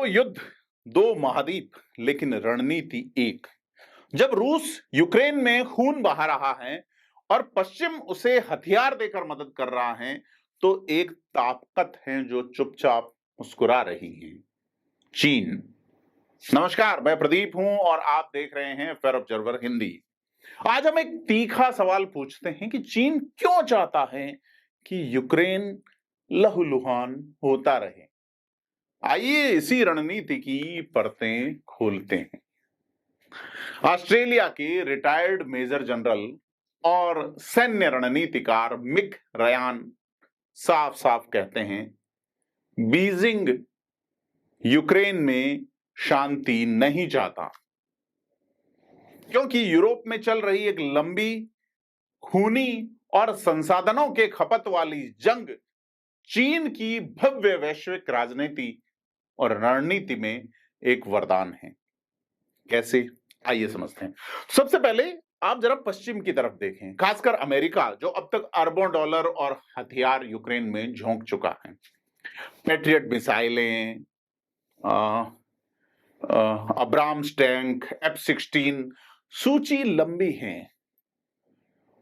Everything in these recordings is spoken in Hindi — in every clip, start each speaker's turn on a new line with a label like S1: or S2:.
S1: दो युद्ध, दो महाद्वीप, लेकिन रणनीति एक। जब रूस यूक्रेन में खून बहा रहा है और पश्चिम उसे हथियार देकर मदद कर रहा है, तो एक ताकत है जो चुपचाप मुस्कुरा रही है, चीन। नमस्कार, मैं प्रदीप हूं और आप देख रहे हैं फेयर ऑब्जर्वर हिंदी। आज हम एक तीखा सवाल पूछते हैं कि चीन क्यों चाहता है कि यूक्रेन लहूलुहान होता रहे। आइए इसी रणनीति की परतें खोलते हैं। ऑस्ट्रेलिया के रिटायर्ड मेजर जनरल और सैन्य रणनीतिकार मिक रयान साफ साफ कहते हैं, बीजिंग यूक्रेन में शांति नहीं चाहता, क्योंकि यूरोप में चल रही एक लंबी, खूनी और संसाधनों के खपत वाली जंग चीन की भव्य वैश्विक राजनीति और रणनीति में एक वरदान है। कैसे, आइए समझते हैं। सबसे पहले आप जरा पश्चिम की तरफ देखें, खासकर अमेरिका, जो अब तक अरबों डॉलर और हथियार यूक्रेन में झोंक चुका है। पैट्रियट मिसाइलें, अब्राम्स टैंक, F-16, सूची लंबी है।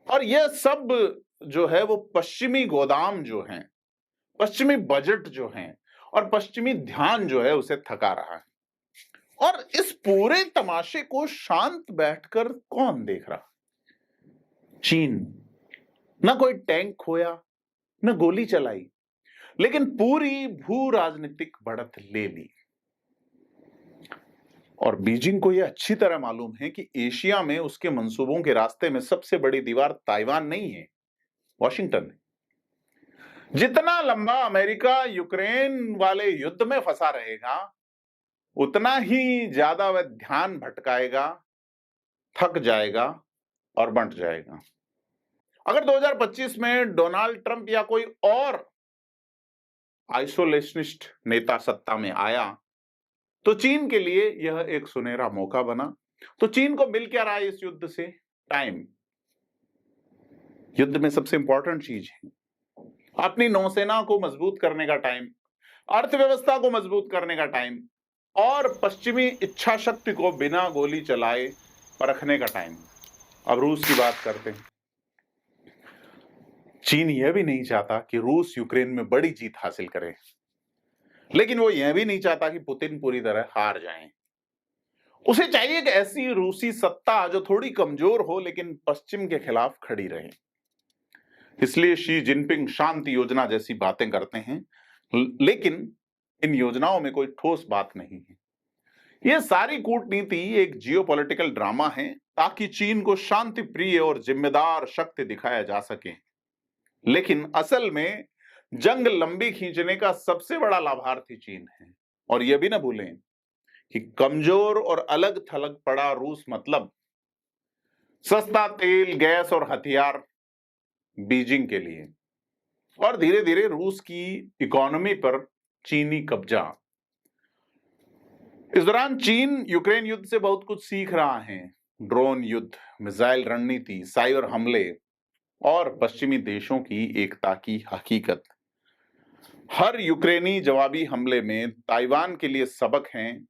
S1: और यह सब जो है वो पश्चिमी गोदाम जो है, पश्चिमी बजट जो है और पश्चिमी ध्यान जो है उसे थका रहा है। और इस पूरे तमाशे को शांत बैठकर कौन देख रहा? चीन। ना कोई टैंक खोया, ना गोली चलाई, लेकिन पूरी भू राजनीतिक बढ़त ले ली। और बीजिंग को यह अच्छी तरह मालूम है कि एशिया में उसके मंसूबों के रास्ते में सबसे बड़ी दीवार ताइवान नहीं है, वॉशिंगटन है। जितना लंबा अमेरिका यूक्रेन वाले युद्ध में फंसा रहेगा, उतना ही ज्यादा वह ध्यान भटकाएगा, थक जाएगा और बंट जाएगा। अगर 2025 में डोनाल्ड ट्रंप या कोई और आइसोलेशनिस्ट नेता सत्ता में आया, तो चीन के लिए यह एक सुनहरा मौका बना। तो चीन को मिल क्या रहा है इस युद्ध से? टाइम। युद्ध में सबसे इंपॉर्टेंट चीज है अपनी नौसेना को मजबूत करने का टाइम, अर्थव्यवस्था को मजबूत करने का टाइम और पश्चिमी इच्छा शक्ति को बिना गोली चलाए परखने का टाइम। अब रूस की बात करते हैं। चीन यह भी नहीं चाहता कि रूस यूक्रेन में बड़ी जीत हासिल करे, लेकिन वो यह भी नहीं चाहता कि पुतिन पूरी तरह हार जाएं। उसे चाहिए कि ऐसी रूसी सत्ता जो थोड़ी कमजोर हो लेकिन पश्चिम के खिलाफ खड़ी रहे। इसलिए शी जिनपिंग शांति योजना जैसी बातें करते हैं, लेकिन इन योजनाओं में कोई ठोस बात नहीं है। यह सारी कूटनीति एक जियोपॉलिटिकल ड्रामा है, ताकि चीन को शांति प्रिय और जिम्मेदार शक्ति दिखाया जा सके। लेकिन असल में जंग लंबी खींचने का सबसे बड़ा लाभार्थी चीन है। और यह भी ना भूलें कि कमजोर और अलग थलग पड़ा रूस मतलब सस्ता तेल, गैस और हथियार बीजिंग के लिए, और धीरे धीरे रूस की इकोनॉमी पर चीनी कब्जा। इस दौरान चीन यूक्रेन युद्ध से बहुत कुछ सीख रहा है। ड्रोन युद्ध, मिसाइल रणनीति, साइबर हमले और पश्चिमी देशों की एकता की हकीकत। हर यूक्रेनी जवाबी हमले में ताइवान के लिए सबक हैं,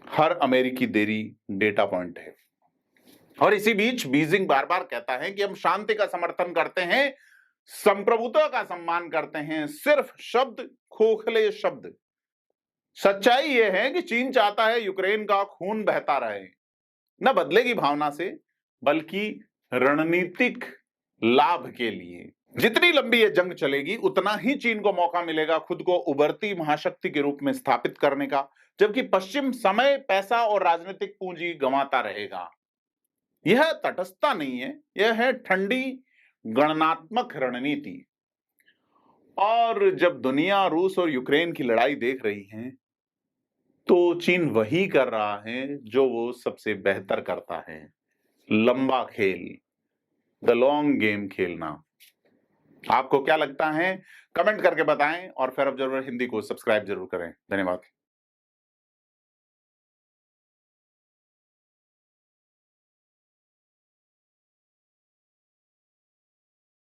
S1: हर अमेरिकी देरी डेटा पॉइंट है। और इसी बीच बीजिंग बार बार कहता है कि हम शांति का समर्थन करते हैं, संप्रभुता का सम्मान करते हैं। सिर्फ शब्द, खोखले शब्द। सच्चाई यह है कि चीन चाहता है यूक्रेन का खून बहता रहे, न बदले की भावना से, बल्कि रणनीतिक लाभ के लिए। जितनी लंबी यह जंग चलेगी, उतना ही चीन को मौका मिलेगा खुद को उभरती महाशक्ति के रूप में स्थापित करने का, जबकि पश्चिम समय, पैसा और राजनीतिक पूंजी गंवाता रहेगा। यह तटस्थता नहीं है, यह है ठंडी गणनात्मक रणनीति। और जब दुनिया रूस और यूक्रेन की लड़ाई देख रही है, तो चीन वही कर रहा है जो वो सबसे बेहतर करता है, लंबा खेल, द लॉन्ग गेम खेलना। आपको क्या लगता है? कमेंट करके बताएं और फेयर ऑब्जर्वर हिंदी को सब्सक्राइब जरूर करें। धन्यवाद।